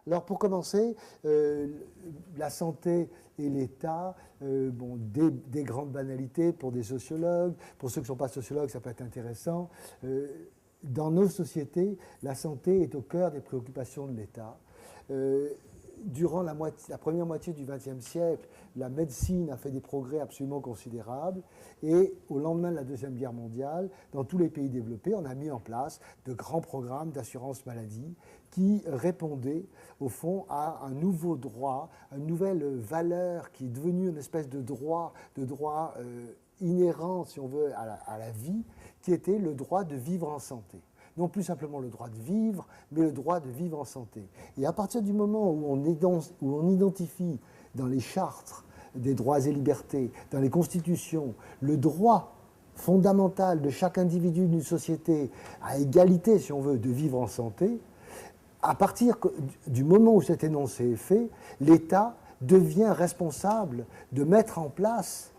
Alors pour commencer, la santé et l'État, des grandes banalités pour des sociologues. Pour ceux qui ne sont pas sociologues, ça peut être intéressant. Dans nos sociétés, la santé est au cœur des préoccupations de l'État. Durant la première moitié du XXe siècle, la médecine a fait des progrès absolument considérables et au lendemain de la Deuxième Guerre mondiale, dans tous les pays développés, on a mis en place de grands programmes d'assurance maladie qui répondaient au fond à un nouveau droit, une nouvelle valeur qui est devenue une espèce de droit inhérent, si on veut, à la vie, qui était le droit de vivre en santé. Non plus simplement le droit de vivre, mais le droit de vivre en santé. Et à partir du moment où on identifie dans les chartes des droits et libertés, dans les constitutions, le droit fondamental de chaque individu d'une société à égalité, si on veut, de vivre en santé, à partir du moment où cet énoncé est fait, l'État devient responsable de mettre en place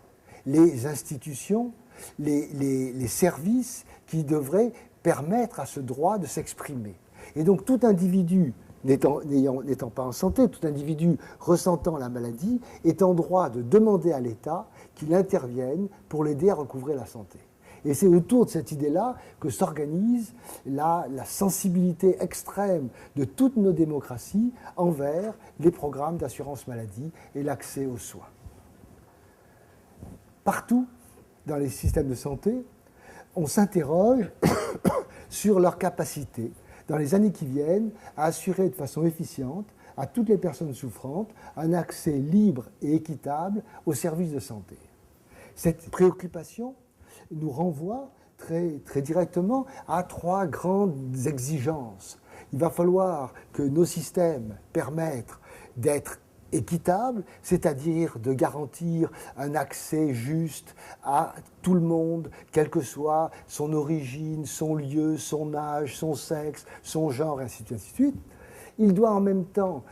les institutions, les services qui devraient permettre à ce droit de s'exprimer. Et donc tout individu n'étant pas en santé, tout individu ressentant la maladie est en droit de demander à l'État qu'il intervienne pour l'aider à recouvrer la santé. Et c'est autour de cette idée-là que s'organise la sensibilité extrême de toutes nos démocraties envers les programmes d'assurance maladie et l'accès aux soins. Partout dans les systèmes de santé, on s'interroge sur leur capacité, dans les années qui viennent, à assurer de façon efficiente à toutes les personnes souffrantes un accès libre et équitable aux services de santé. Cette préoccupation nous renvoie très, très directement à trois grandes exigences. Il va falloir que nos systèmes permettent d'être équitable, c'est-à-dire de garantir un accès juste à tout le monde, quelle que soit son origine, son lieu, son âge, son sexe, son genre, ainsi de suite. Il doit en même temps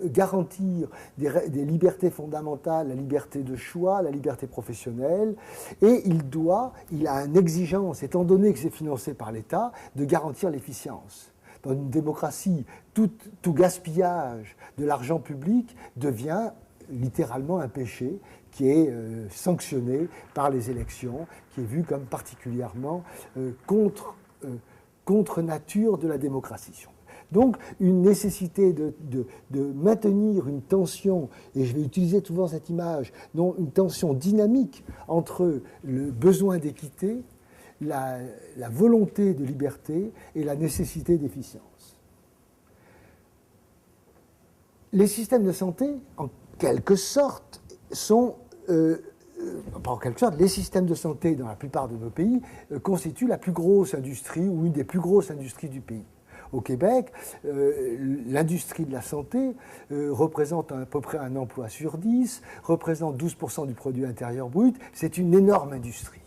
garantir des libertés fondamentales, la liberté de choix, la liberté professionnelle, et il a une exigence, étant donné que c'est financé par l'État, de garantir l'efficience. Dans une démocratie, tout gaspillage de l'argent public devient littéralement un péché qui est sanctionné par les élections, qui est vu comme particulièrement contre nature de la démocratie. Donc une nécessité de maintenir une tension, et je vais utiliser souvent cette image, donc une tension dynamique entre le besoin d'équité, la volonté de liberté et la nécessité d'efficience. Les systèmes de santé, en quelque sorte, sont... pas en quelque sorte, les systèmes de santé dans la plupart de nos pays constituent la plus grosse industrie ou une des plus grosses industries du pays. Au Québec, l'industrie de la santé représente à peu près un emploi sur 10, représente 12% du produit intérieur brut. C'est une énorme industrie.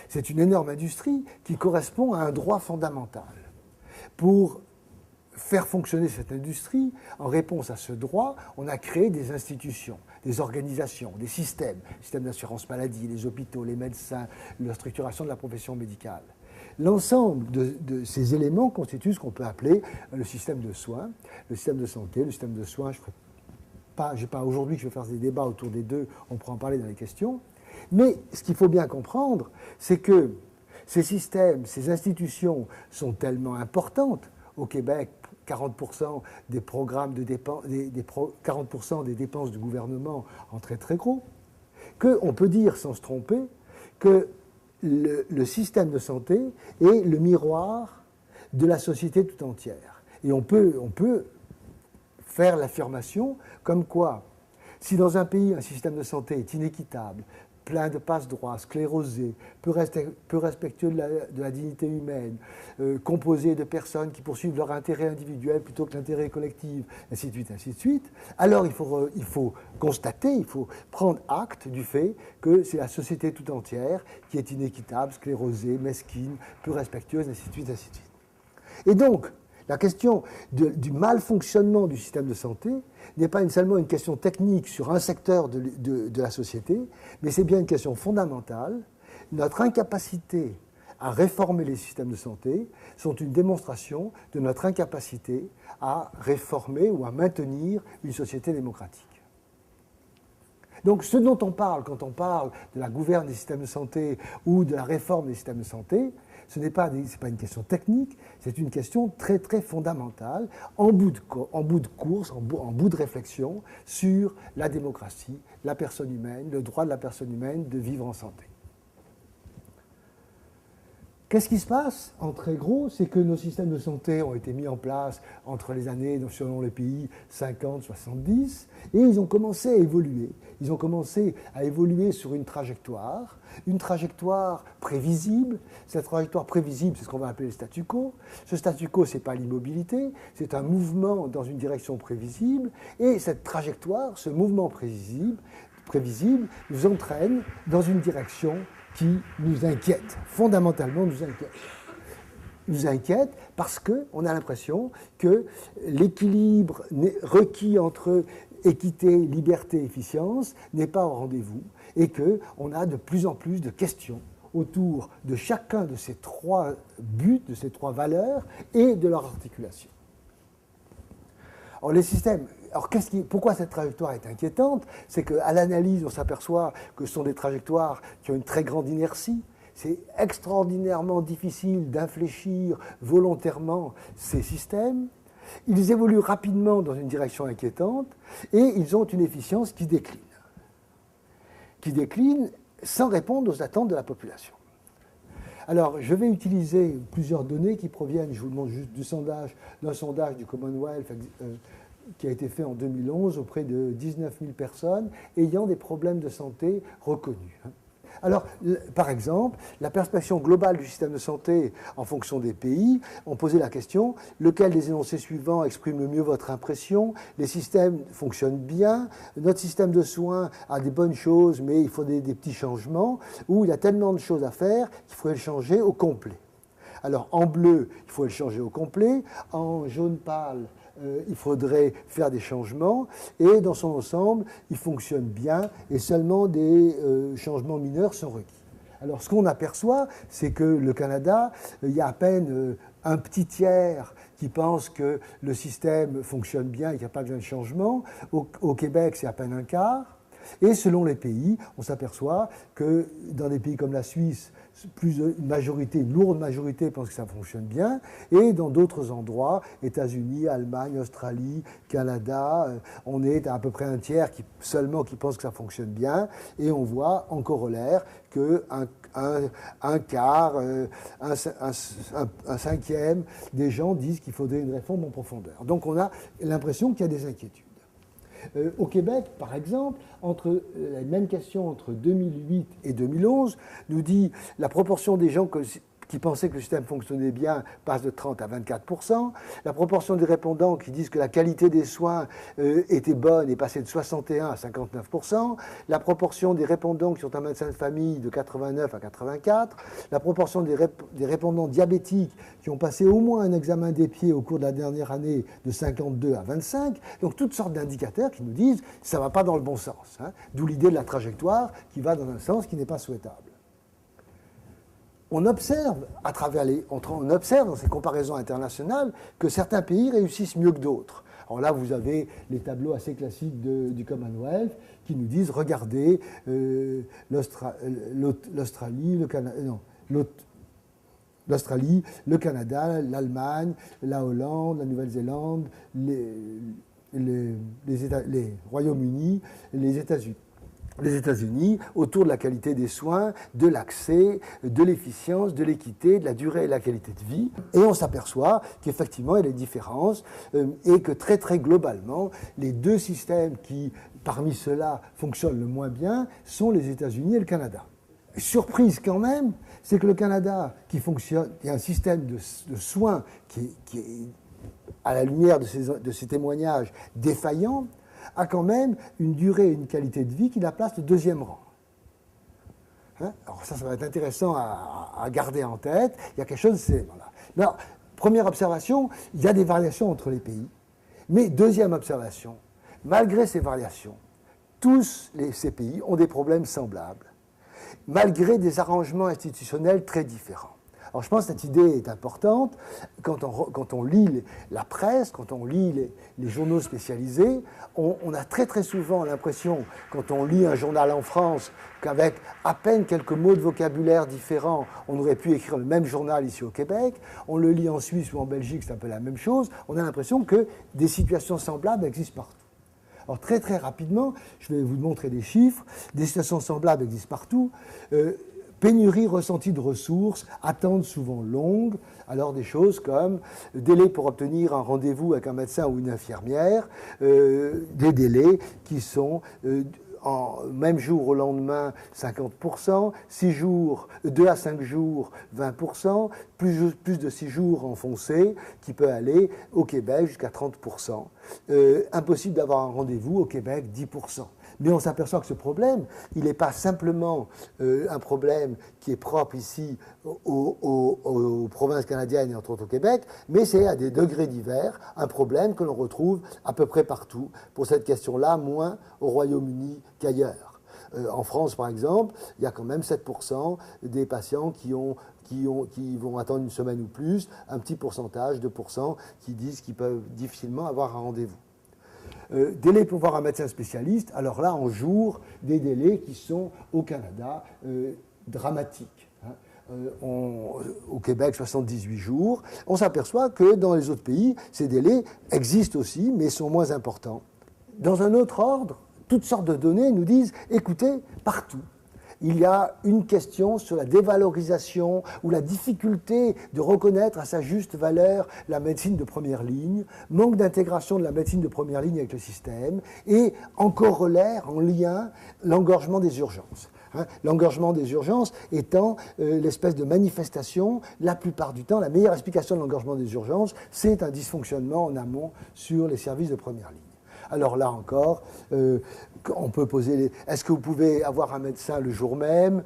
C'est une énorme industrie qui correspond à un droit fondamental. Pour faire fonctionner cette industrie, en réponse à ce droit, on a créé des institutions, des organisations, des systèmes d'assurance maladie, les hôpitaux, les médecins, la structuration de la profession médicale. L'ensemble de ces éléments constitue ce qu'on peut appeler le système de soins, le système de santé, le système de soins. Je n'ai pas aujourd'hui que je vais faire des débats autour des deux, on pourra en parler dans les questions. Mais ce qu'il faut bien comprendre, c'est que ces systèmes, ces institutions sont tellement importantes. Au Québec, 40% des programmes de dépenses, 40% des dépenses du gouvernement en très très gros, qu'on peut dire sans se tromper que le système de santé est le miroir de la société tout entière. Et on peut faire l'affirmation comme quoi, si dans un pays un système de santé est inéquitable, plein de passe-droits, sclérosé, peu respectueux de la dignité humaine, composé de personnes qui poursuivent leur intérêt individuel plutôt que l'intérêt collectif, ainsi de suite, alors il faut constater, il faut prendre acte du fait que c'est la société tout entière qui est inéquitable, sclérosée, mesquine, peu respectueuse, ainsi de suite, ainsi de suite. Et donc, la question du mal fonctionnement du système de santé n'est pas seulement une question technique sur un secteur de la société, mais c'est bien une question fondamentale, notre incapacité à réformer les systèmes de santé sont une démonstration de notre incapacité à réformer ou à maintenir une société démocratique. Donc ce dont on parle quand on parle de la gouverne des systèmes de santé ou de la réforme des systèmes de santé, ce n'est pas une question technique, c'est une question très très fondamentale, en bout de course, en bout de réflexion sur la démocratie, la personne humaine, le droit de la personne humaine de vivre en santé. Qu'est-ce qui se passe en très gros? C'est que nos systèmes de santé ont été mis en place entre les années, selon les pays, 50, 70, et ils ont commencé à évoluer. Ils ont commencé à évoluer sur une trajectoire prévisible. Cette trajectoire prévisible, c'est ce qu'on va appeler le statu quo. Ce statu quo, ce n'est pas l'immobilité, c'est un mouvement dans une direction prévisible, et cette trajectoire, ce mouvement prévisible nous entraîne dans une direction qui nous inquiète, fondamentalement nous inquiète. Nous inquiète parce qu'on a l'impression que l'équilibre requis entre équité, liberté, efficience n'est pas au rendez-vous et qu'on a de plus en plus de questions autour de chacun de ces trois buts, de ces trois valeurs et de leur articulation. Alors les systèmes, pourquoi cette trajectoire est inquiétante? C'est qu'à l'analyse, on s'aperçoit que ce sont des trajectoires qui ont une très grande inertie. C'est extraordinairement difficile d'infléchir volontairement ces systèmes. Ils évoluent rapidement dans une direction inquiétante et ils ont une efficience qui décline sans répondre aux attentes de la population. Alors, je vais utiliser plusieurs données qui proviennent, je vous demande juste d'un sondage du Commonwealth qui a été fait en 2011 auprès de 19 000 personnes ayant des problèmes de santé reconnus. Alors, par exemple, la perspection globale du système de santé en fonction des pays, on posait la question, lequel des énoncés suivants exprime le mieux votre impression? Les systèmes fonctionnent bien, notre système de soins a des bonnes choses, mais il faut des petits changements, ou il y a tellement de choses à faire qu'il faudrait le changer au complet. Alors, en bleu, il faut le changer au complet, en jaune pâle, il faudrait faire des changements, et dans son ensemble, il fonctionne bien, et seulement des changements mineurs sont requis. Alors, ce qu'on aperçoit, c'est que le Canada, il y a à peine un petit tiers qui pense que le système fonctionne bien et qu'il n'y a pas besoin de changement. Au Québec, c'est à peine un quart. Et selon les pays, on s'aperçoit que dans des pays comme la Suisse, une lourde majorité pense que ça fonctionne bien, et dans d'autres endroits, États-Unis, Allemagne, Australie, Canada, on est à peu près un tiers qui pense que ça fonctionne bien, et on voit en corollaire qu'un quart, un cinquième des gens disent qu'il faudrait une réforme en profondeur. Donc on a l'impression qu'il y a des inquiétudes. Au Québec, par exemple, la même question entre 2008 et 2011 nous dit la proportion des gens qui pensaient que le système fonctionnait bien passe de 30 à 24%. La proportion des répondants qui disent que la qualité des soins était bonne est passée de 61 à 59%. La proportion des répondants qui sont un médecin de famille de 89 à 84. La proportion des répondants diabétiques qui ont passé au moins un examen des pieds au cours de la dernière année de 52 à 25. Donc toutes sortes d'indicateurs qui nous disent que ça ne va pas dans le bon sens. D'où l'idée de la trajectoire qui va dans un sens qui n'est pas souhaitable. On observe dans ces comparaisons internationales que certains pays réussissent mieux que d'autres. Alors là, vous avez les tableaux assez classiques du Commonwealth qui nous disent, regardez, l'Australie, le Canada, l'Allemagne, la Hollande, la Nouvelle-Zélande, les Royaumes-Unis, les États-Unis, autour de la qualité des soins, de l'accès, de l'efficience, de l'équité, de la durée et de la qualité de vie. Et on s'aperçoit qu'effectivement, il y a des différences et que très très globalement, les deux systèmes qui, parmi ceux-là, fonctionnent le moins bien sont les États-Unis et le Canada. Surprise quand même, c'est que le Canada, il y a un système de soins qui est, à la lumière de ces témoignages, défaillant, a quand même une durée et une qualité de vie qui la place au deuxième rang. Alors ça va être intéressant à garder en tête. Il y a quelque chose... Voilà. Alors, première observation, il y a des variations entre les pays. Mais deuxième observation, malgré ces variations, ces pays ont des problèmes semblables, malgré des arrangements institutionnels très différents. Alors je pense que cette idée est importante. Quand on lit la presse, quand on lit les journaux spécialisés, on a très très souvent l'impression, quand on lit un journal en France, qu'avec à peine quelques mots de vocabulaire différents, on aurait pu écrire le même journal ici au Québec. On le lit en Suisse ou en Belgique, c'est un peu la même chose. On a l'impression que des situations semblables existent partout. Alors très très rapidement, je vais vous montrer des chiffres. Des situations semblables existent partout. Pénurie ressentie de ressources, attentes souvent longues, alors des choses comme délai pour obtenir un rendez-vous avec un médecin ou une infirmière, des délais qui sont en même jour au lendemain 50%, 6 jours, 2 à 5 jours 20%, plus de 6 jours en foncé qui peut aller au Québec jusqu'à 30%. Impossible d'avoir un rendez-vous au Québec 10%. Mais on s'aperçoit que ce problème, il n'est pas simplement un problème qui est propre ici aux provinces canadiennes et entre autres au Québec, mais c'est à des degrés divers un problème que l'on retrouve à peu près partout. Pour cette question-là, moins au Royaume-Uni qu'ailleurs. En France, par exemple, il y a quand même 7% des patients qui vont attendre une semaine ou plus, un petit pourcentage, 2%, qui disent qu'ils peuvent difficilement avoir un rendez-vous. Délai pour voir un médecin spécialiste, alors là, en jour, des délais qui sont au Canada dramatiques. Au Québec, 78 jours. On s'aperçoit que dans les autres pays, ces délais existent aussi, mais sont moins importants. Dans un autre ordre, toutes sortes de données nous disent, écoutez, partout, il y a une question sur la dévalorisation ou la difficulté de reconnaître à sa juste valeur la médecine de première ligne, manque d'intégration de la médecine de première ligne avec le système, et en corollaire, en lien, l'engorgement des urgences. L'engorgement des urgences étant l'espèce de manifestation, la plupart du temps, la meilleure explication de l'engorgement des urgences, c'est un dysfonctionnement en amont sur les services de première ligne. Alors là encore, on peut poser est-ce que vous pouvez avoir un médecin le jour même?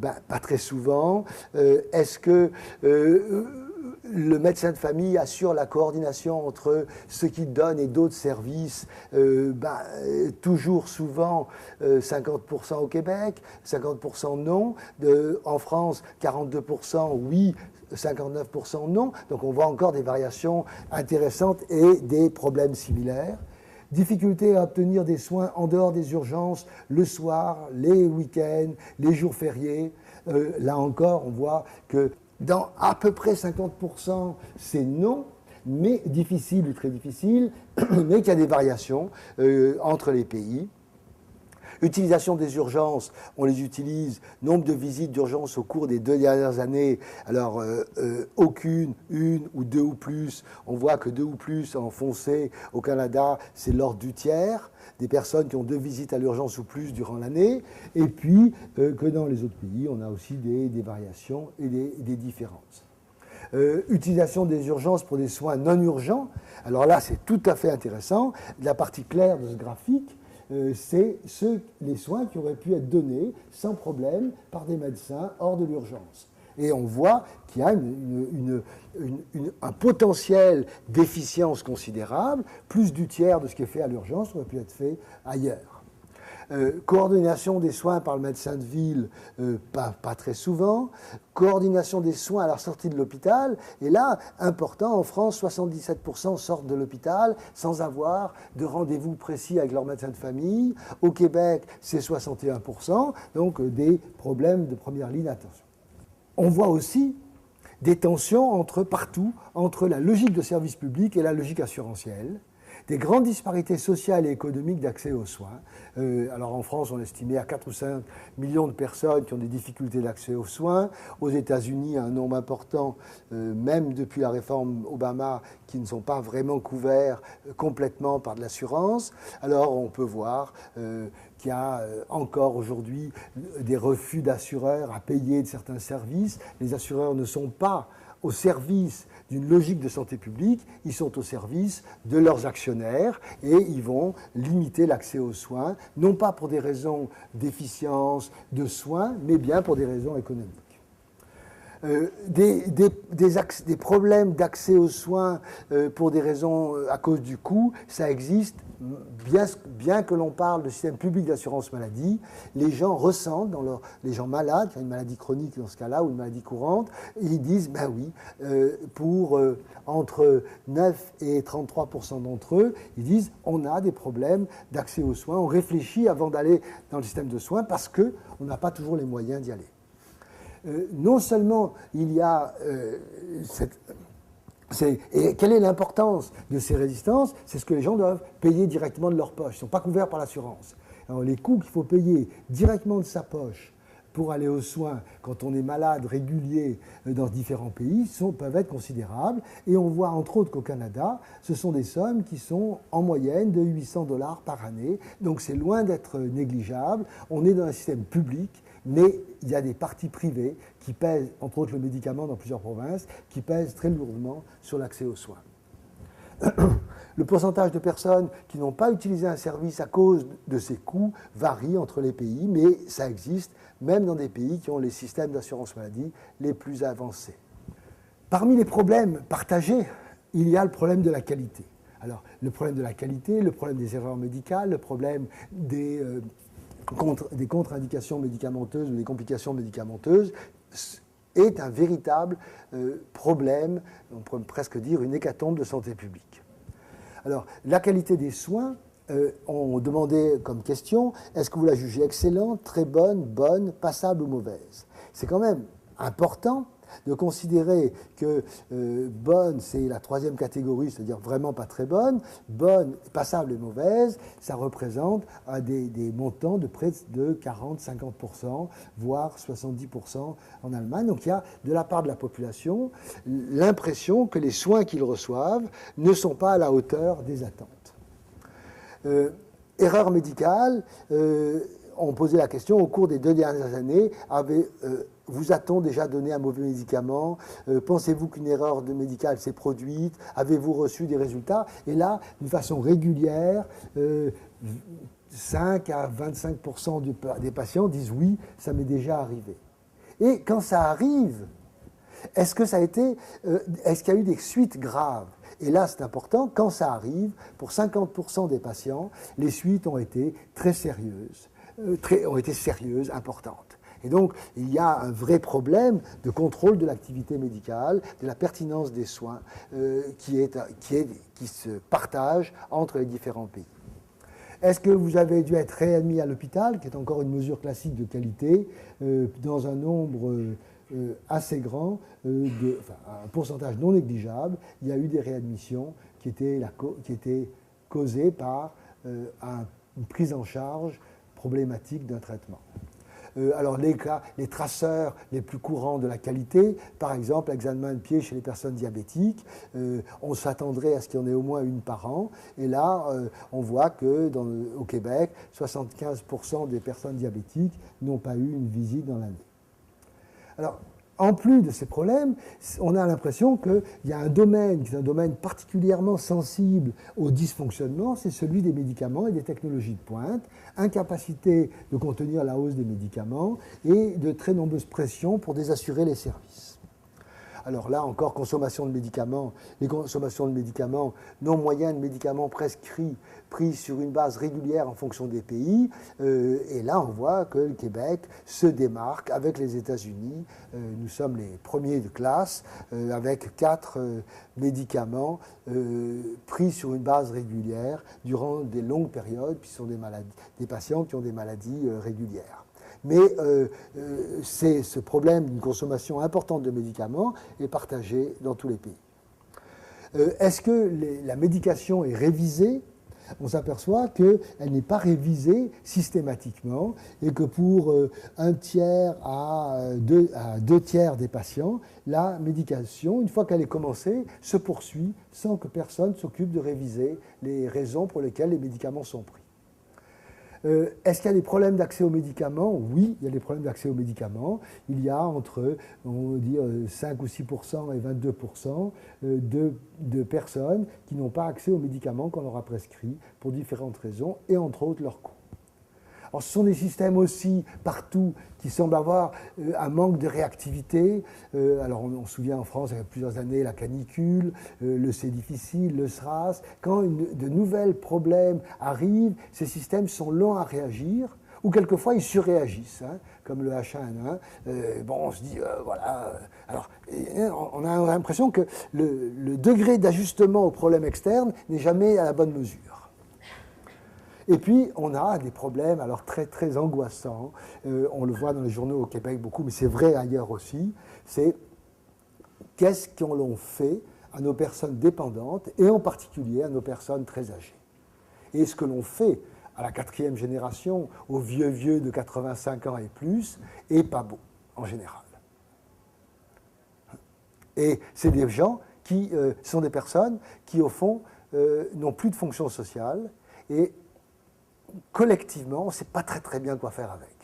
Pas très souvent. Est-ce que le médecin de famille assure la coordination entre ce qu'il donne et d'autres services? Toujours souvent 50% au Québec, 50% non. En France, 42% oui, 59% non. Donc on voit encore des variations intéressantes et des problèmes similaires. Difficulté à obtenir des soins en dehors des urgences, le soir, les week-ends, les jours fériés. Là encore, on voit que dans à peu près 50%, c'est non, mais difficile ou très difficile, mais qu'il y a des variations entre les pays. Utilisation des urgences, on les utilise. Nombre de visites d'urgence au cours des 2 dernières années. Alors, aucune, une ou 2 ou plus. On voit que 2 ou plus en foncé au Canada, c'est l'ordre du tiers. Des personnes qui ont 2 visites à l'urgence ou plus durant l'année. Et puis, que dans les autres pays, on a aussi des variations et des différences. Utilisation des urgences pour des soins non urgents. Alors là, c'est tout à fait intéressant. La partie claire de ce graphique, c'est les soins qui auraient pu être donnés sans problème par des médecins hors de l'urgence. Et on voit qu'il y a un potentiel d'efficience considérable, plus du tiers de ce qui est fait à l'urgence aurait pu être fait ailleurs. Coordination des soins par le médecin de ville, pas très souvent. Coordination des soins à la sortie de l'hôpital. Et là, important, en France, 77% sortent de l'hôpital sans avoir de rendez-vous précis avec leur médecin de famille. Au Québec, c'est 61%, donc des problèmes de première ligne d'attention. On voit aussi des tensions partout entre la logique de service public et la logique assurantielle. Des grandes disparités sociales et économiques d'accès aux soins. Alors en France, on estimait à 4 ou 5 millions de personnes qui ont des difficultés d'accès aux soins. Aux États-Unis, un nombre important, même depuis la réforme Obama, qui ne sont pas vraiment couverts complètement par de l'assurance. Alors on peut voir qu'il y a encore aujourd'hui des refus d'assureurs à payer de certains services. Les assureurs ne sont pas au service d'une logique de santé publique, ils sont au service de leurs actionnaires et ils vont limiter l'accès aux soins, non pas pour des raisons d'efficience, de soins, mais bien pour des raisons économiques. Des problèmes d'accès aux soins pour des raisons à cause du coût, ça existe. Bien que l'on parle de système public d'assurance maladie, les gens ressentent, les gens malades, qui ont une maladie chronique dans ce cas-là, ou une maladie courante, ils disent, ben oui, pour entre 9 et 33% d'entre eux, ils disent, on a des problèmes d'accès aux soins, on réfléchit avant d'aller dans le système de soins parce qu'on n'a pas toujours les moyens d'y aller. Non seulement il y a et quelle est l'importance de ces résistances? C'est ce que les gens doivent payer directement de leur poche. Ils ne sont pas couverts par l'assurance. Alors les coûts qu'il faut payer directement de sa poche pour aller aux soins quand on est malade régulier dans différents pays peuvent être considérables. Et on voit entre autres qu'au Canada, ce sont des sommes qui sont en moyenne de $800 par année. Donc c'est loin d'être négligeable. On est dans un système public, mais il y a des parties privées qui pèsent, entre autres le médicament dans plusieurs provinces, qui pèsent très lourdement sur l'accès aux soins. Le pourcentage de personnes qui n'ont pas utilisé un service à cause de ces coûts varie entre les pays, mais ça existe même dans des pays qui ont les systèmes d'assurance maladie les plus avancés. Parmi les problèmes partagés, il y a le problème de la qualité. Alors, le problème de la qualité, le problème des erreurs médicales, le problème des contre-indications médicamenteuses ou des complications médicamenteuses est un véritable problème, on pourrait presque dire une hécatombe de santé publique. Alors, la qualité des soins, on demandait comme question, est-ce que vous la jugez excellente, très bonne, bonne, passable ou mauvaise? C'est quand même important de considérer que bonne, c'est la troisième catégorie, c'est-à-dire vraiment pas très bonne, bonne, passable et mauvaise, ça représente des montants de près de 40-50%, voire 70% en Allemagne. Donc il y a, de la part de la population, l'impression que les soins qu'ils reçoivent ne sont pas à la hauteur des attentes. Erreur médicale, on posait la question, au cours des 2 dernières années, vous a-t-on déjà donné un mauvais médicament? Pensez-vous qu'une erreur médicale s'est produite? Avez-vous reçu des résultats? Et là, d'une façon régulière, 5 à 25% des patients disent oui, ça m'est déjà arrivé. Et quand ça arrive, est-ce qu'il y a eu des suites graves? Et là, c'est important, quand ça arrive, pour 50% des patients, les suites ont été très sérieuses, importantes. Et donc, il y a un vrai problème de contrôle de l'activité médicale, de la pertinence des soins qui se partage entre les différents pays. Est-ce que vous avez dû être réadmis à l'hôpital, qui est encore une mesure classique de qualité, dans un nombre assez grand, un pourcentage non négligeable? Il y a eu des réadmissions qui étaient causées par une prise en charge problématique d'un traitement. Alors les traceurs les plus courants de la qualité, par exemple l'examen de pied chez les personnes diabétiques, on s'attendrait à ce qu'il y en ait au moins une par an, et là on voit que au Québec, 75% des personnes diabétiques n'ont pas eu une visite dans l'année. Alors, en plus de ces problèmes, on a l'impression qu'il y a un domaine qui est un domaine particulièrement sensible au dysfonctionnement, c'est celui des médicaments et des technologies de pointe, incapacité de contenir la hausse des médicaments et de très nombreuses pressions pour désassurer les services. Alors là encore, consommation de médicaments, les consommations de médicaments, nombre moyen de médicaments prescrits, pris sur une base régulière en fonction des pays, et là on voit que le Québec se démarque avec les États-Unis. Nous sommes les premiers de classe, avec 4 médicaments pris sur une base régulière durant des longues périodes, puis ce sont des patients qui ont des maladies régulières. Mais ce problème d'une consommation importante de médicaments est partagé dans tous les pays. Est-ce que la médication est révisée? On s'aperçoit qu'elle n'est pas révisée systématiquement et que pour 1 tiers à 2 tiers des patients, la médication, une fois qu'elle est commencée, se poursuit sans que personne s'occupe de réviser les raisons pour lesquelles les médicaments sont pris. Est-ce qu'il y a des problèmes d'accès aux médicaments? Oui, il y a des problèmes d'accès aux médicaments. Il y a entre, on va dire, 5 ou 6% et 22% de personnes qui n'ont pas accès aux médicaments qu'on leur a prescrits pour différentes raisons, et entre autres leur coût. Alors, ce sont des systèmes aussi, partout, qui semblent avoir un manque de réactivité. Alors, on se souvient en France, il y a plusieurs années, la canicule, le C'est difficile, le SRAS. Quand de nouveaux problèmes arrivent, ces systèmes sont lents à réagir, ou quelquefois ils surréagissent, hein, comme le H1N1. Bon, on se dit, voilà. Alors, on a l'impression que le degré d'ajustement aux problèmes externes n'est jamais à la bonne mesure. Et puis, on a des problèmes alors très, très angoissants. On le voit dans les journaux au Québec beaucoup, mais c'est vrai ailleurs aussi. C'est qu'est-ce qu'on l'on fait à nos personnes dépendantes, et en particulier à nos personnes très âgées. Et ce que l'on fait à la 4e génération, aux vieux de 85 ans et plus, est pas beau, en général. Et c'est des gens qui sont des personnes qui, au fond, n'ont plus de fonction sociale, et collectivement, on ne sait pas très très bien quoi faire avec.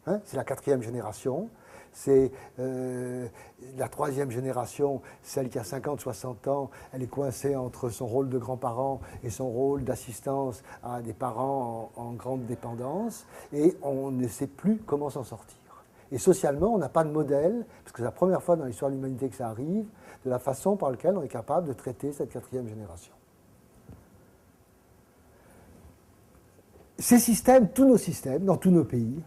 Hein, c'est la 4e génération. C'est la 3e génération, celle qui a 50, 60 ans, elle est coincée entre son rôle de grand-parent et son rôle d'assistance à des parents en grande dépendance, et on ne sait plus comment s'en sortir. Et socialement, on n'a pas de modèle, parce que c'est la première fois dans l'histoire de l'humanité que ça arrive, de la façon par laquelle on est capable de traiter cette 4e génération. Ces systèmes, tous nos systèmes, dans tous nos pays,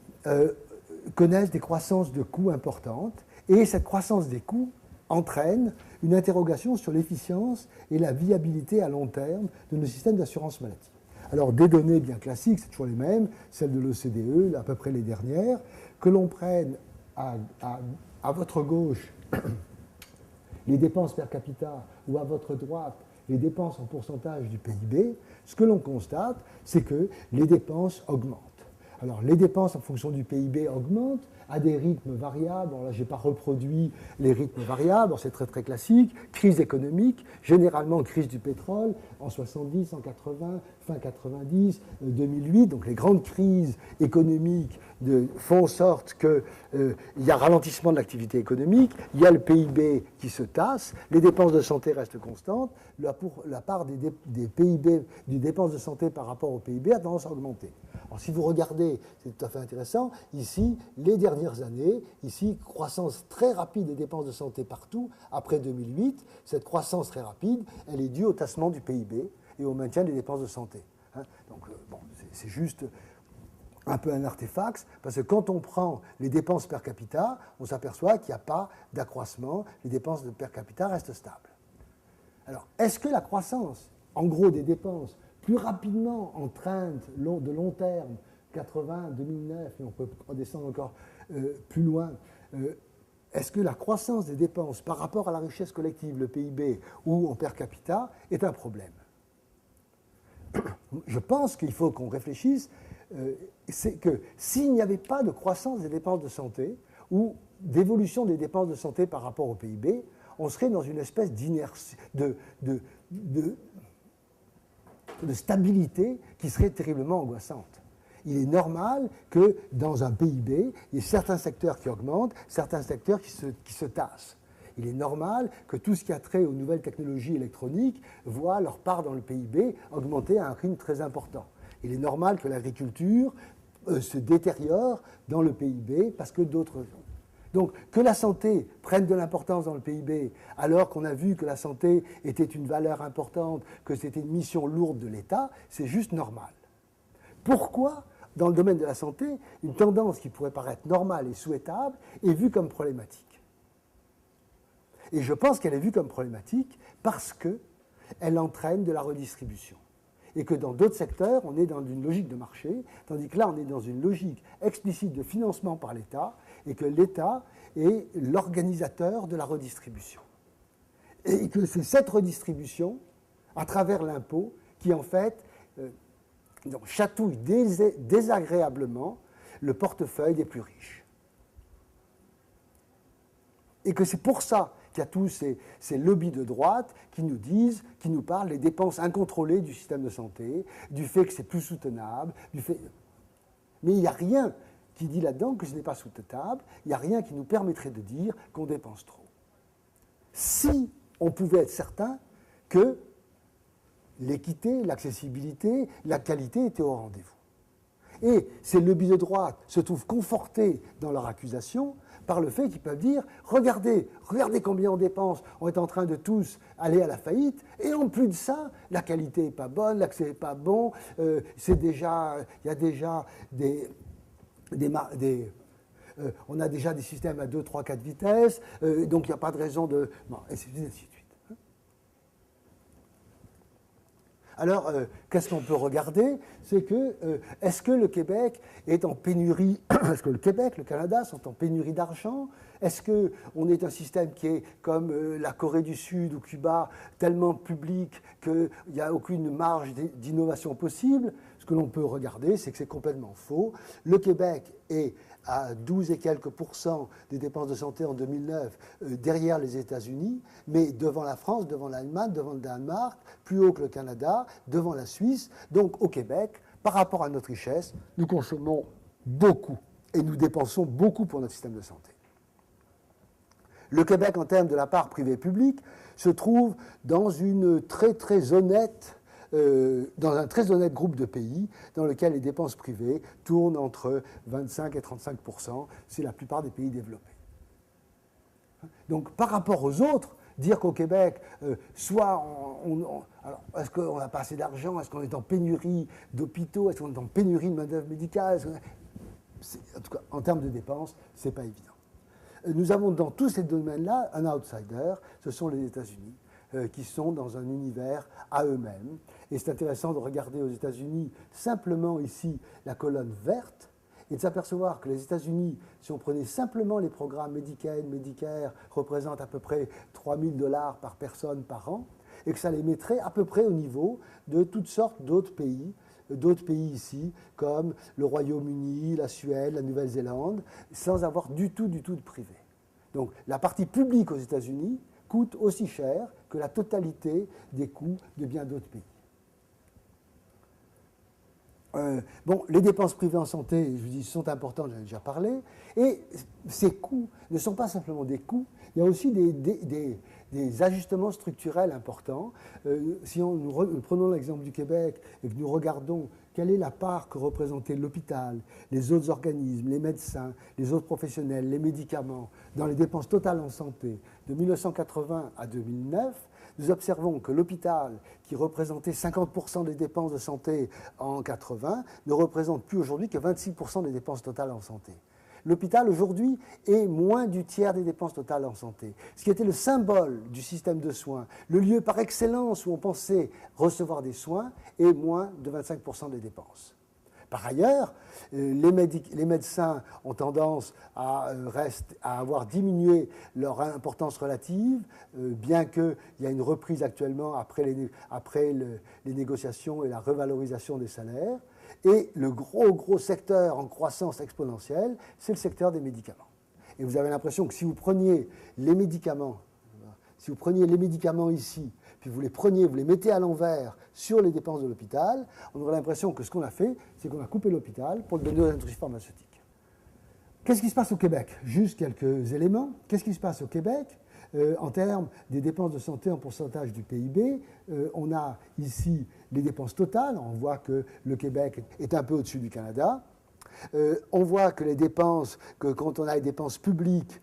connaissent des croissances de coûts importantes, et cette croissance des coûts entraîne une interrogation sur l'efficience et la viabilité à long terme de nos systèmes d'assurance maladie. Alors, des données bien classiques, c'est toujours les mêmes, celles de l'OCDE, à peu près les dernières, que l'on prenne à votre gauche les dépenses per capita ou à votre droite les dépenses en pourcentage du PIB, ce que l'on constate, c'est que les dépenses augmentent. Alors, les dépenses en fonction du PIB augmentent à des rythmes variables. Alors là, je n'ai pas reproduit les rythmes variables, c'est très très classique. Crise économique, généralement crise du pétrole, en 70, en 80, fin 90, 2008. Donc les grandes crises économiques font en sorte qu'il y a ralentissement de l'activité économique, il y a le PIB qui se tasse, les dépenses de santé restent constantes, la part des PIB, des dépenses de santé par rapport au PIB a tendance à augmenter. Alors si vous regardez, c'est tout à fait intéressant, ici, les dernières années, ici, croissance très rapide des dépenses de santé partout, après 2008, cette croissance très rapide, elle est due au tassement du PIB et au maintien des dépenses de santé. Hein, donc, bon, c'est juste un peu un artefact, parce que quand on prend les dépenses per capita, on s'aperçoit qu'il n'y a pas d'accroissement, les dépenses de per capita restent stables. Alors, est-ce que la croissance, en gros, des dépenses, plus rapidement entraîne de long terme, 80, 2009, et on peut descendre encore plus loin, est-ce que la croissance des dépenses par rapport à la richesse collective, le PIB, ou en per capita, est un problème? Je pense qu'il faut qu'on réfléchisse, c'est que s'il n'y avait pas de croissance des dépenses de santé, ou d'évolution des dépenses de santé par rapport au PIB, on serait dans une espèce d'inertie, de stabilité qui serait terriblement angoissante. Il est normal que dans un PIB, il y ait certains secteurs qui augmentent, certains secteurs qui se tassent. Il est normal que tout ce qui a trait aux nouvelles technologies électroniques voit leur part dans le PIB augmenter à un rythme très important. Il est normal que l'agriculture se détériore dans le PIB parce que d'autres... Donc, que la santé prenne de l'importance dans le PIB, alors qu'on a vu que la santé était une valeur importante, que c'était une mission lourde de l'État, c'est juste normal. Pourquoi, dans le domaine de la santé, une tendance qui pourrait paraître normale et souhaitable est vue comme problématique? Et je pense qu'elle est vue comme problématique parce qu'elle entraîne de la redistribution. Et que dans d'autres secteurs, on est dans une logique de marché, tandis que là, on est dans une logique explicite de financement par l'État, et que l'État est l'organisateur de la redistribution. Et que c'est cette redistribution, à travers l'impôt, qui en fait chatouille désagréablement le portefeuille des plus riches. Et que c'est pour ça qu'il y a tous ces lobbies de droite qui nous disent, qui nous parlent des dépenses incontrôlées du système de santé, du fait que c'est plus soutenable, mais il n'y a rien qui dit là-dedans que ce n'est pas soutenable, il n'y a rien qui nous permettrait de dire qu'on dépense trop. Si on pouvait être certain que l'équité, l'accessibilité, la qualité étaient au rendez-vous. Et ces lobbies de droite se trouvent confortés dans leur accusation par le fait qu'ils peuvent dire regardez combien on dépense, on est en train de tous aller à la faillite, et en plus de ça, la qualité n'est pas bonne, l'accès n'est pas bon, il y a déjà on a déjà des systèmes à 2, 3, 4 vitesses, donc il n'y a pas de raison de... Bon, et ainsi de suite. Alors, qu'est-ce qu'on peut regarder? C'est que, est-ce que le Québec est en pénurie, est-ce que le Québec, le Canada sont en pénurie d'argent? Est-ce qu'on est un système qui est comme la Corée du Sud ou Cuba, tellement public qu'il n'y a aucune marge d'innovation possible? Ce que l'on peut regarder, c'est que c'est complètement faux. Le Québec est à 12 et quelques % des dépenses de santé en 2009 derrière les États-Unis, mais devant la France, devant l'Allemagne, devant le Danemark, plus haut que le Canada, devant la Suisse. Donc au Québec, par rapport à notre richesse, nous consommons beaucoup et nous dépensons beaucoup pour notre système de santé. Le Québec, en termes de la part privée-publique, se trouve dans une très honnête dans un très honnête groupe de pays dans lequel les dépenses privées tournent entre 25 et 35 %. C'est la plupart des pays développés. Donc, par rapport aux autres, dire qu'au Québec, soit alors, est-ce qu'on n'a pas assez d'argent, est-ce qu'on est en pénurie d'hôpitaux, est-ce qu'on est en pénurie de main-d'œuvre médicale, en tout cas, en termes de dépenses, ce n'est pas évident. Nous avons dans tous ces domaines-là un outsider, ce sont les États-Unis, qui sont dans un univers à eux-mêmes. Et c'est intéressant de regarder aux États-Unis simplement ici la colonne verte et de s'apercevoir que les États-Unis, si on prenait simplement les programmes Medicaid, Medicare, représentent à peu près 3 000 $ par personne par an, et que ça les mettrait à peu près au niveau de toutes sortes d'autres pays ici, comme le Royaume-Uni, la Suède, la Nouvelle-Zélande, sans avoir du tout de privé. Donc la partie publique aux États-Unis coûte aussi cher que la totalité des coûts de bien d'autres pays. Les dépenses privées en santé, je vous dis, sont importantes, j'en ai déjà parlé, et ces coûts ne sont pas simplement des coûts, il y a aussi des ajustements structurels importants. Si nous prenons l'exemple du Québec et que nous regardons quelle est la part que représentait l'hôpital, les autres organismes, les médecins, les autres professionnels, les médicaments, dans les dépenses totales en santé, de 1980 à 2009, nous observons que l'hôpital, qui représentait 50% des dépenses de santé en 80, ne représente plus aujourd'hui que 26% des dépenses totales en santé. L'hôpital, aujourd'hui, est moins du tiers des dépenses totales en santé. Ce qui était le symbole du système de soins, le lieu par excellence où on pensait recevoir des soins, est moins de 25% des dépenses. Par ailleurs, les médecins ont tendance à avoir diminué leur importance relative, bien qu'il y a une reprise actuellement après les négociations et la revalorisation des salaires. Et le gros secteur en croissance exponentielle, c'est le secteur des médicaments. Et vous avez l'impression que si vous preniez les médicaments ici, puis vous les mettez à l'envers sur les dépenses de l'hôpital, on aurait l'impression que ce qu'on a fait, c'est qu'on a coupé l'hôpital pour le donner aux industries pharmaceutiques. Qu'est-ce qui se passe au Québec? Juste quelques éléments. Qu'est-ce qui se passe au Québec en termes des dépenses de santé en pourcentage du PIB? On a ici les dépenses totales. On voit que le Québec est un peu au-dessus du Canada. On voit que quand on a les dépenses publiques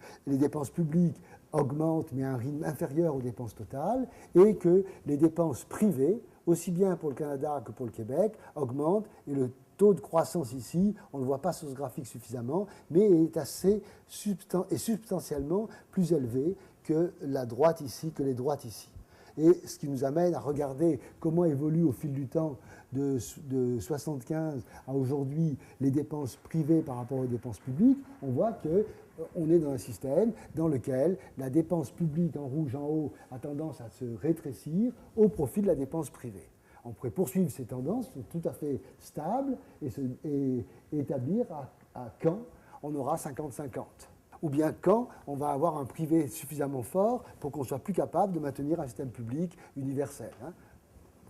augmentent, mais à un rythme inférieur aux dépenses totales, et que les dépenses privées, aussi bien pour le Canada que pour le Québec, augmentent, et le taux de croissance ici, on ne le voit pas sur ce graphique suffisamment, mais est substantiellement plus élevé que la droite ici, que les droites ici. Et ce qui nous amène à regarder comment évoluent au fil du temps de 1975 à aujourd'hui les dépenses privées par rapport aux dépenses publiques. On voit qu'on est dans un système dans lequel la dépense publique en rouge en haut a tendance à se rétrécir au profit de la dépense privée. On pourrait poursuivre ces tendances, sont tout à fait stables, et établir à quand on aura 50-50. Ou bien quand on va avoir un privé suffisamment fort pour qu'on soit plus capable de maintenir un système public universel.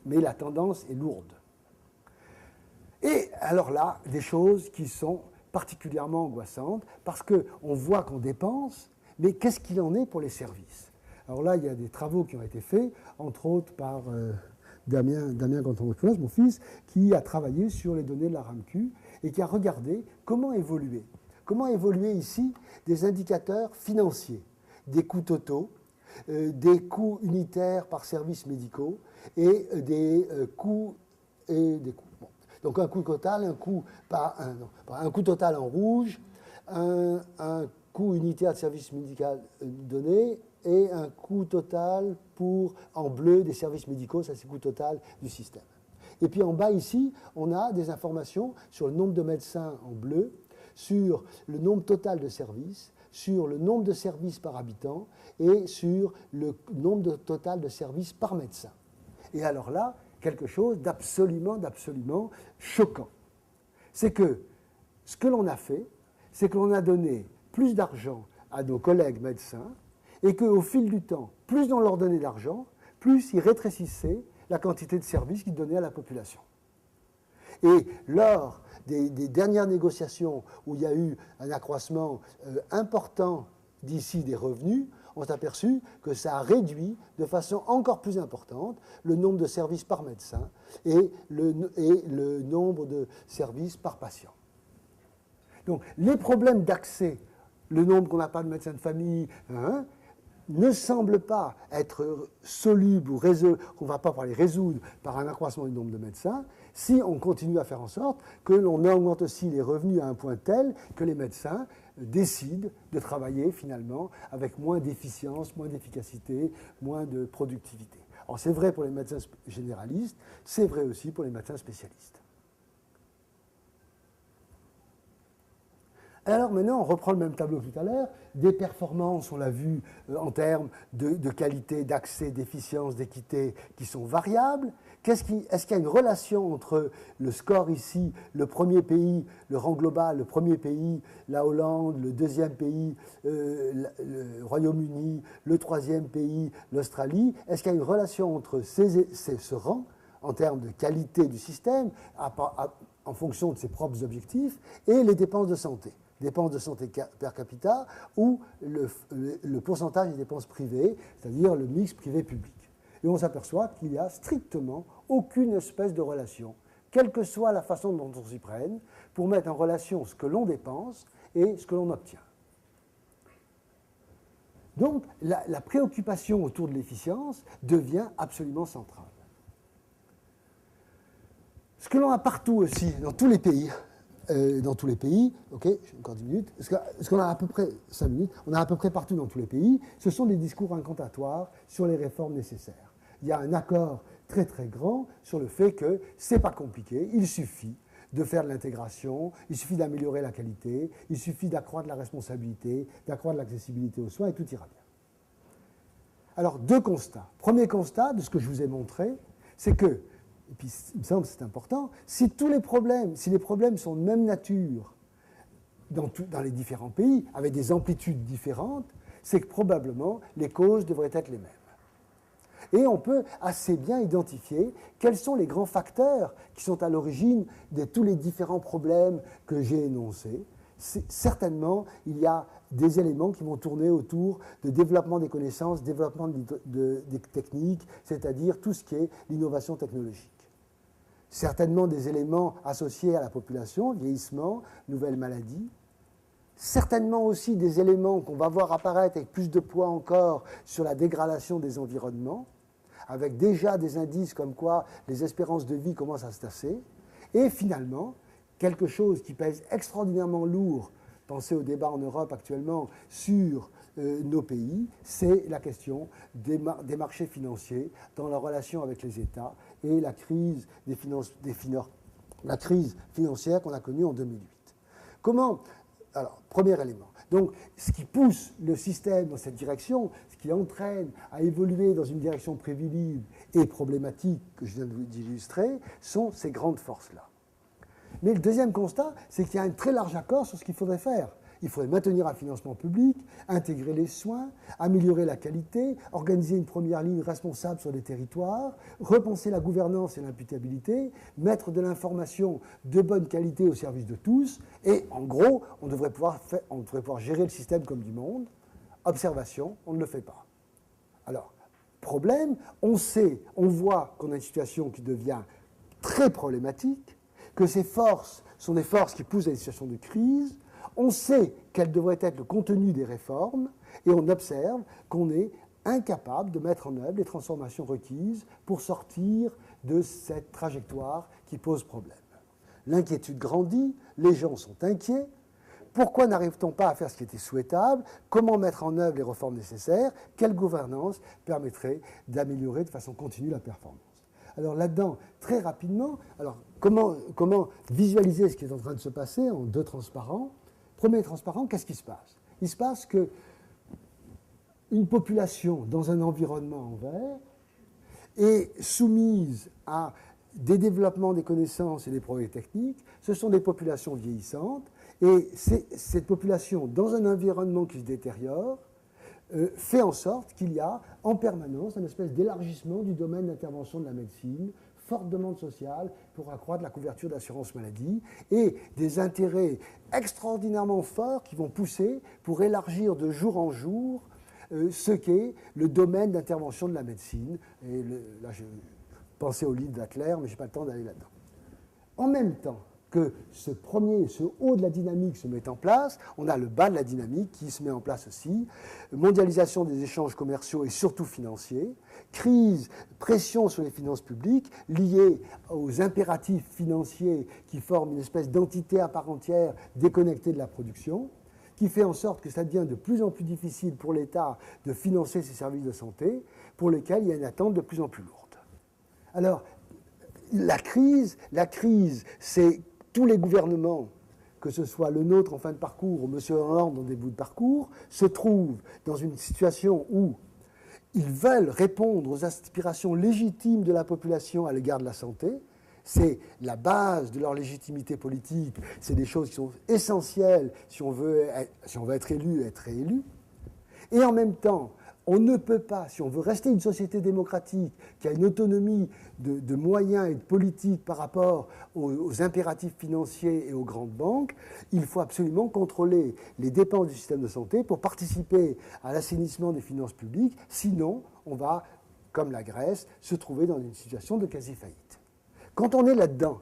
Mais la tendance est lourde. Et alors là, des choses qui sont particulièrement angoissantes, parce qu'on voit qu'on dépense, mais qu'est-ce qu'il en est pour les services? Alors là, il y a des travaux qui ont été faits, entre autres par Damien Canton-Claude, mon fils, qui a travaillé sur les données de la RAMQ, et qui a regardé comment évoluer. Comment évoluer ici des indicateurs financiers, des coûts totaux, des coûts unitaires par services médicaux et des coûts et des coûts. Bon. Donc un coût total, un coût total en rouge, un coût unitaire de service médical donné et un coût total en bleu des services médicaux, ça c'est le coût total du système. Et puis en bas ici, on a des informations sur le nombre de médecins en bleu, sur le nombre total de services, sur le nombre de services par habitant et sur le nombre total de services par médecin. Et alors là, quelque chose d'absolument choquant. C'est que ce que l'on a fait, c'est que l'on a donné plus d'argent à nos collègues médecins et qu'au fil du temps, plus on leur donnait d'argent, plus ils rétrécissaient la quantité de services qu'ils donnaient à la population. Et lors des dernières négociations où il y a eu un accroissement important d'ici des revenus, on s'est aperçu que ça a réduit de façon encore plus importante le nombre de services par médecin et le nombre de services par patient. Donc les problèmes d'accès, le nombre qu'on n'a pas de médecins de famille, ne semblent pas être solubles ou qu'on ne va pas pouvoir les résoudre par un accroissement du nombre de médecins si on continue à faire en sorte que l'on augmente aussi les revenus à un point tel que les médecins décident de travailler finalement avec moins d'efficience, moins d'efficacité, moins de productivité. Alors c'est vrai pour les médecins généralistes, c'est vrai aussi pour les médecins spécialistes. Alors maintenant, on reprend le même tableau que tout à l'heure, des performances, on l'a vu, en termes de qualité, d'accès, d'efficience, d'équité, qui sont variables. Est-ce qu'il y a une relation entre le score ici, le premier pays, le rang global, le premier pays, la Hollande, le deuxième pays, le Royaume-Uni, le troisième pays, l'Australie? Est-ce qu'il y a une relation entre ce rang, en termes de qualité du système, en fonction de ses propres objectifs, et les dépenses de santé? Dépenses de santé per capita ou le pourcentage des dépenses privées, c'est-à-dire le mix privé-public. Et on s'aperçoit qu'il n'y a strictement aucune espèce de relation, quelle que soit la façon dont on s'y prenne, pour mettre en relation ce que l'on dépense et ce que l'on obtient. Donc la préoccupation autour de l'efficience devient absolument centrale. Ce que l'on a partout aussi, dans tous les pays, ok, j'ai encore 10 minutes, ce qu'on a à peu près 5 minutes, on a à peu près partout dans tous les pays, ce sont des discours incantatoires sur les réformes nécessaires. Il y a un accord très très grand sur le fait que c'est pas compliqué, il suffit de faire de l'intégration, il suffit d'améliorer la qualité, il suffit d'accroître la responsabilité, d'accroître l'accessibilité aux soins et tout ira bien. Alors deux constats. Premier constat de ce que je vous ai montré, c'est que, et puis il me semble que c'est important, si les problèmes sont de même nature dans les différents pays, avec des amplitudes différentes, c'est que probablement les causes devraient être les mêmes. Et on peut assez bien identifier quels sont les grands facteurs qui sont à l'origine de tous les différents problèmes que j'ai énoncés. Certainement, il y a des éléments qui vont tourner autour de développement des connaissances, développement des techniques, c'est-à-dire tout ce qui est l'innovation technologique. Certainement des éléments associés à la population, vieillissement, nouvelles maladies. Certainement aussi des éléments qu'on va voir apparaître avec plus de poids encore sur la dégradation des environnements, avec déjà des indices comme quoi les espérances de vie commencent à se tasser. Et finalement, quelque chose qui pèse extraordinairement lourd, pensez au débat en Europe actuellement sur nos pays, c'est la question des marchés financiers dans la relation avec les États et la crise la crise financière qu'on a connue en 2008. Comment? Alors, premier élément. Donc, ce qui pousse le système dans cette direction, ce qui entraîne à évoluer dans une direction prévisible et problématique que je viens d'illustrer, sont ces grandes forces-là. Mais le deuxième constat, c'est qu'il y a un très large accord sur ce qu'il faudrait faire. Il faudrait maintenir un financement public, intégrer les soins, améliorer la qualité, organiser une première ligne responsable sur les territoires, repenser la gouvernance et l'imputabilité, mettre de l'information de bonne qualité au service de tous, et en gros, on devrait pouvoir gérer le système comme du monde. Observation, on ne le fait pas. Alors, problème, on voit qu'on a une situation qui devient très problématique, que ces forces sont des forces qui poussent à des situations de crise, on sait quel devrait être le contenu des réformes, et on observe qu'on est incapable de mettre en œuvre les transformations requises pour sortir de cette trajectoire qui pose problème. L'inquiétude grandit, les gens sont inquiets. Pourquoi n'arrive-t-on pas à faire ce qui était souhaitable? Comment mettre en œuvre les réformes nécessaires? Quelle gouvernance permettrait d'améliorer de façon continue la performance? Alors là-dedans, très rapidement, alors comment visualiser ce qui est en train de se passer en deux transparents? Premier transparent, qu'est-ce qui se passe? Il se passe que une population dans un environnement en vert est soumise à des développements des connaissances et des progrès techniques. Ce sont des populations vieillissantes, et cette population, dans un environnement qui se détériore, fait en sorte qu'il y a en permanence une espèce d'élargissement du domaine d'intervention de la médecine, forte demande sociale pour accroître la couverture d'assurance maladie, et des intérêts extraordinairement forts qui vont pousser pour élargir de jour en jour ce qu'est le domaine d'intervention de la médecine. Et là, je pensais au livre d'Adler, mais je n'ai pas le temps d'aller là-dedans. En même temps que ce haut de la dynamique se met en place, on a le bas de la dynamique qui se met en place aussi. Mondialisation des échanges commerciaux et surtout financiers, crise, pression sur les finances publiques liée aux impératifs financiers qui forment une espèce d'entité à part entière déconnectée de la production, qui fait en sorte que ça devient de plus en plus difficile pour l'État de financer ses services de santé, pour lesquels il y a une attente de plus en plus lourde. Alors, la crise, c'est tous les gouvernements, que ce soit le nôtre en fin de parcours ou M. Hollande en début de parcours, se trouvent dans une situation où ils veulent répondre aux aspirations légitimes de la population à l'égard de la santé. C'est la base de leur légitimité politique, c'est des choses qui sont essentielles si on veut être élu, être réélu. Et en même temps, on ne peut pas, si on veut rester une société démocratique qui a une autonomie de moyens et de politique par rapport aux impératifs financiers et aux grandes banques, il faut absolument contrôler les dépenses du système de santé pour participer à l'assainissement des finances publiques, sinon on va, comme la Grèce, se trouver dans une situation de quasi-faillite. Quand on est là-dedans,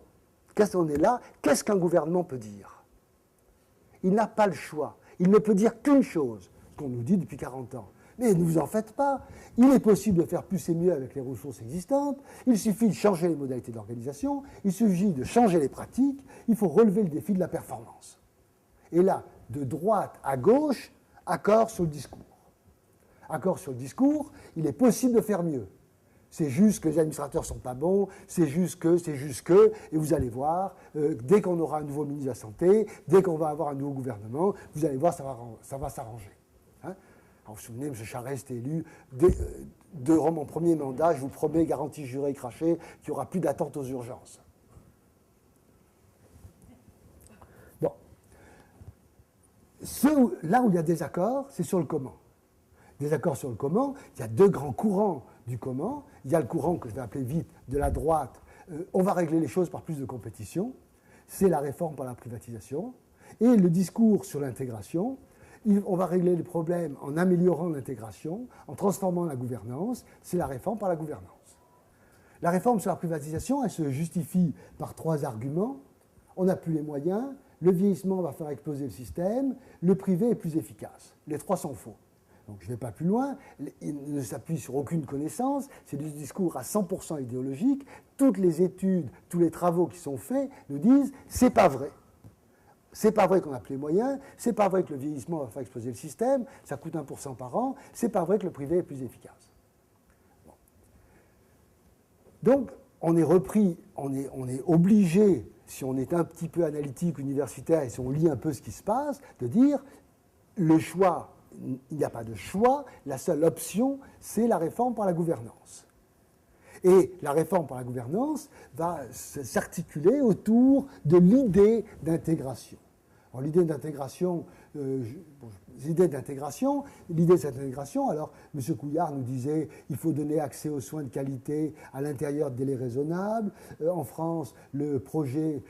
qu'est-ce qu'un gouvernement peut dire? Il n'a pas le choix. Il ne peut dire qu'une chose, ce qu'on nous dit depuis 40 ans. Mais ne vous en faites pas. Il est possible de faire plus et mieux avec les ressources existantes. Il suffit de changer les modalités d'organisation. Il suffit de changer les pratiques. Il faut relever le défi de la performance. Et là, de droite à gauche, accord sur le discours. Accord sur le discours, il est possible de faire mieux. C'est juste que les administrateurs ne sont pas bons, c'est juste que, et vous allez voir, dès qu'on aura un nouveau ministre de la Santé, dès qu'on va avoir un nouveau gouvernement, vous allez voir, ça va s'arranger. Hein? Alors, vous vous souvenez, M. Charest était élu, durant mon premier mandat, je vous promets, garantie jurée crachée, qu'il n'y aura plus d'attente aux urgences. Bon. Là où il y a des accords, c'est sur le comment. Des accords sur le comment, il y a deux grands courants du comment. Il y a le courant que je vais appeler vite de la droite, on va régler les choses par plus de compétition, c'est la réforme par la privatisation, et le discours sur l'intégration, on va régler les problèmes en améliorant l'intégration, en transformant la gouvernance, c'est la réforme par la gouvernance. La réforme sur la privatisation, elle se justifie par trois arguments. On n'a plus les moyens, le vieillissement va faire exploser le système, le privé est plus efficace. Les trois sont faux. Donc je ne vais pas plus loin, il ne s'appuie sur aucune connaissance, c'est du discours à 100% idéologique. Toutes les études, tous les travaux qui sont faits nous disent c'est pas vrai. C'est pas vrai qu'on n'a plus les moyens, c'est pas vrai que le vieillissement va faire exploser le système, ça coûte 1% par an, c'est pas vrai que le privé est plus efficace. Bon. Donc on est obligé, si on est un petit peu analytique, universitaire, et si on lit un peu ce qui se passe, de dire le choix. Il n'y a pas de choix, la seule option, c'est la réforme par la gouvernance. Et la réforme par la gouvernance va s'articuler autour de l'idée d'intégration. Alors l'idée d'intégration, l'idée de cette intégration, alors M. Couillard nous disait il faut donner accès aux soins de qualité à l'intérieur de délais raisonnables. En France, le projet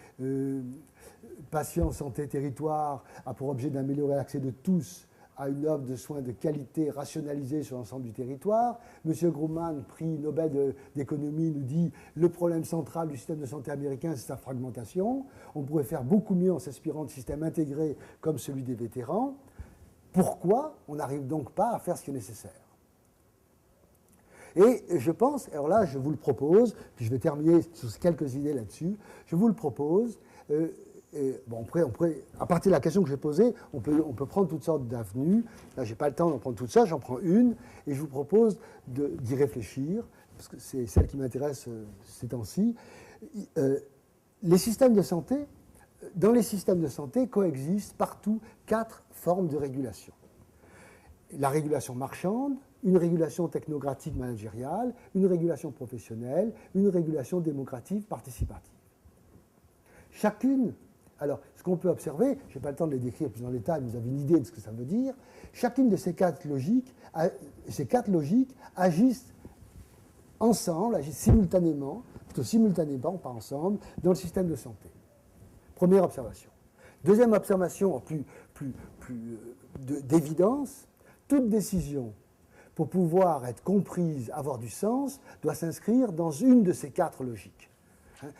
Patients, Santé, Territoire a pour objet d'améliorer l'accès de tous à une offre de soins de qualité rationalisée sur l'ensemble du territoire. M. Grumman, prix Nobel d'économie, nous dit le problème central du système de santé américain, c'est sa fragmentation. On pourrait faire beaucoup mieux en s'inspirant de systèmes intégrés comme celui des vétérans. Pourquoi on n'arrive donc pas à faire ce qui est nécessaire? Et je pense, alors là je vous le propose, puis je vais terminer sur quelques idées là-dessus, je vous le propose, bon, à partir de la question que j'ai posée, on peut prendre toutes sortes d'avenues. Là, je n'ai pas le temps d'en prendre toutes ça, j'en prends une, et je vous propose d'y réfléchir, parce que c'est celle qui m'intéresse ces temps-ci. Les systèmes de santé, dans les systèmes de santé coexistent partout 4 formes de régulation. La régulation marchande, une régulation technocratique managériale, une régulation professionnelle, une régulation démocratique participative. Chacune, alors ce qu'on peut observer, je n'ai pas le temps de les décrire plus en détail, mais vous avez une idée de ce que ça veut dire, chacune de ces 4 logiques agissent ensemble, agissent simultanément, plutôt simultanément, pas ensemble, dans le système de santé. Première observation. Deuxième observation, d'évidence, toute décision, pour pouvoir être comprise, avoir du sens, doit s'inscrire dans une de ces 4 logiques.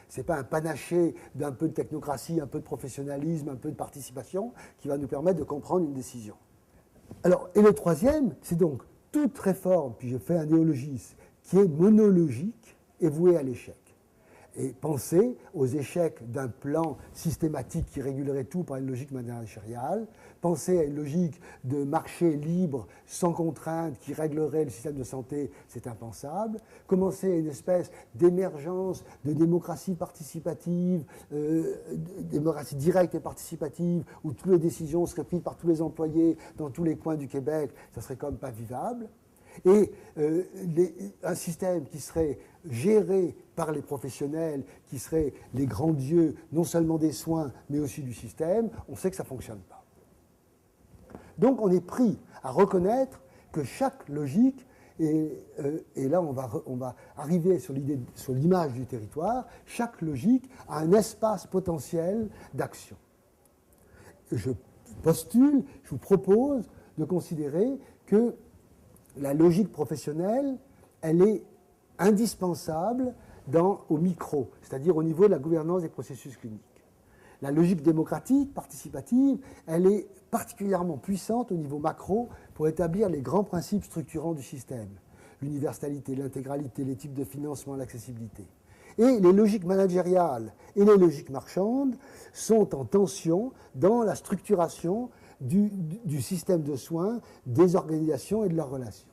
Ce n'est pas un panaché d'un peu de technocratie, un peu de professionnalisme, un peu de participation qui va nous permettre de comprendre une décision. Alors, et le troisième, c'est donc toute réforme, puis je fais un néologisme, qui est monologique et vouée à l'échec. Et penser aux échecs d'un plan systématique qui régulerait tout par une logique managériale, penser à une logique de marché libre, sans contrainte, qui réglerait le système de santé, c'est impensable. Commencer à une espèce d'émergence de démocratie participative, démocratie directe et participative, où toutes les décisions seraient prises par tous les employés dans tous les coins du Québec, ça serait quand même pas vivable. Et un système qui serait géré par les professionnels, qui seraient les grands dieux, non seulement des soins, mais aussi du système, on sait que ça ne fonctionne pas. Donc on est pris à reconnaître que chaque logique, et là on va arriver sur l'image du territoire, chaque logique a un espace potentiel d'action. Je postule, je vous propose de considérer que la logique professionnelle, elle est indispensable au micro, c'est-à-dire au niveau de la gouvernance des processus cliniques. La logique démocratique, participative, elle est particulièrement puissante au niveau macro pour établir les grands principes structurants du système. L'universalité, l'intégralité, les types de financement, l'accessibilité. Et les logiques managériales et les logiques marchandes sont en tension dans la structuration du système de soins, des organisations et de leurs relations.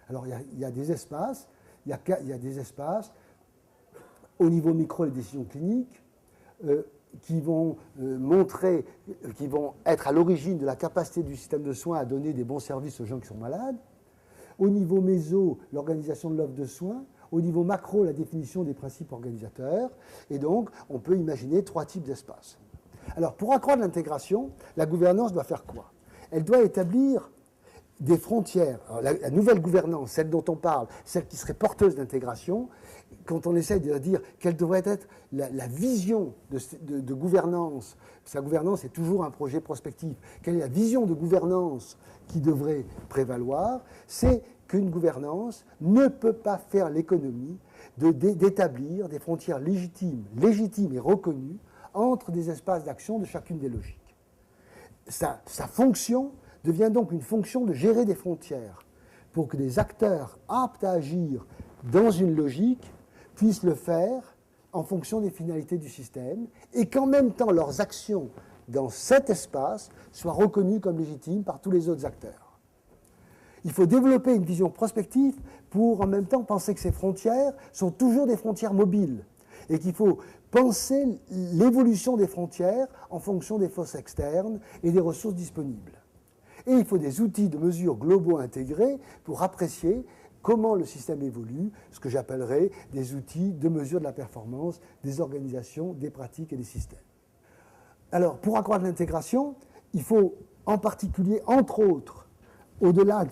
Alors il y a des espaces, il y a des espaces au niveau micro, les décisions cliniques, qui vont qui vont être à l'origine de la capacité du système de soins à donner des bons services aux gens qui sont malades. Au niveau méso, l'organisation de l'offre de soins. Au niveau macro, la définition des principes organisateurs. Et donc, on peut imaginer 3 types d'espaces. Alors, pour accroître l'intégration, la gouvernance doit faire quoi? Elle doit établir des frontières. Alors, la nouvelle gouvernance, celle dont on parle, celle qui serait porteuse d'intégration, quand on essaie de dire quelle devrait être la vision de gouvernance, sa gouvernance est toujours un projet prospectif, quelle est la vision de gouvernance qui devrait prévaloir, c'est qu'une gouvernance ne peut pas faire l'économie d'établir des frontières légitimes et reconnues entre des espaces d'action de chacune des logiques. Sa fonction devient donc une fonction de gérer des frontières pour que des acteurs aptes à agir dans une logique puissent le faire en fonction des finalités du système et qu'en même temps leurs actions dans cet espace soient reconnues comme légitimes par tous les autres acteurs. Il faut développer une vision prospective pour en même temps penser que ces frontières sont toujours des frontières mobiles et qu'il faut penser l'évolution des frontières en fonction des forces externes et des ressources disponibles. Et il faut des outils de mesure globaux intégrés pour apprécier comment le système évolue, ce que j'appellerais des outils de mesure de la performance des organisations, des pratiques et des systèmes. Alors, pour accroître l'intégration, il faut en particulier, entre autres, au-delà de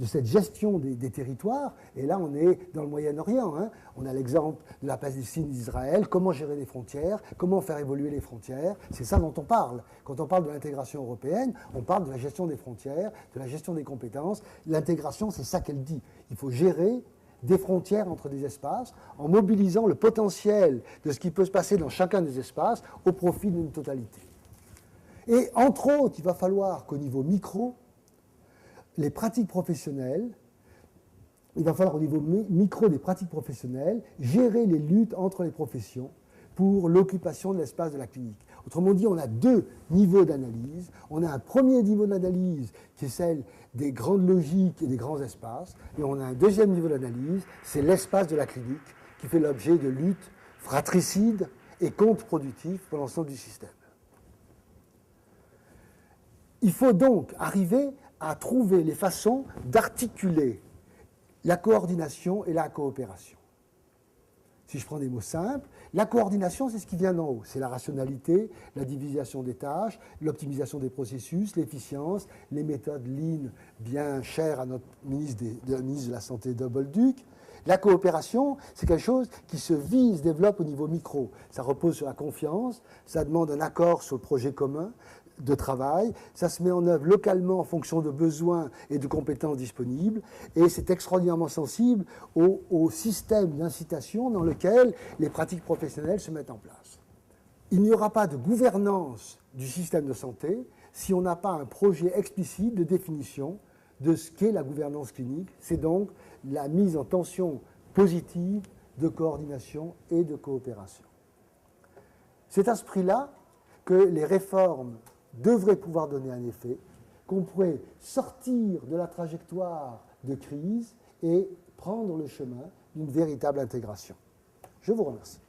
cette gestion des territoires, et là on est dans le Moyen-Orient, hein, on a l'exemple de la Palestine d'Israël, comment gérer les frontières, comment faire évoluer les frontières, c'est ça dont on parle. Quand on parle de l'intégration européenne, on parle de la gestion des frontières, de la gestion des compétences. L'intégration, c'est ça qu'elle dit. Il faut gérer des frontières entre des espaces en mobilisant le potentiel de ce qui peut se passer dans chacun des espaces au profit d'une totalité. Et entre autres, il va falloir qu'au niveau micro, les pratiques professionnelles, il va falloir au niveau micro des pratiques professionnelles gérer les luttes entre les professions pour l'occupation de l'espace de la clinique. Autrement dit, on a deux niveaux d'analyse. On a un premier niveau d'analyse qui est celle des grandes logiques et des grands espaces, et on a un deuxième niveau d'analyse, c'est l'espace de la clinique qui fait l'objet de luttes fratricides et contre-productives pour l'ensemble du système. Il faut donc arriver à trouver les façons d'articuler la coordination et la coopération. Si je prends des mots simples, la coordination, c'est ce qui vient d'en haut. C'est la rationalité, la division des tâches, l'optimisation des processus, l'efficience, les méthodes Lean, bien chères à notre ministre de la Santé de Bolduc. La coopération, c'est quelque chose qui se vit, se développe au niveau micro. Ça repose sur la confiance, ça demande un accord sur le projet commun de travail, ça se met en œuvre localement en fonction de besoins et de compétences disponibles, et c'est extraordinairement sensible au système d'incitation dans lequel les pratiques professionnelles se mettent en place. Il n'y aura pas de gouvernance du système de santé si on n'a pas un projet explicite de définition de ce qu'est la gouvernance clinique, c'est donc la mise en tension positive de coordination et de coopération. C'est à ce prix-là que les réformes devrait pouvoir donner un effet, qu'on pourrait sortir de la trajectoire de crise et prendre le chemin d'une véritable intégration. Je vous remercie.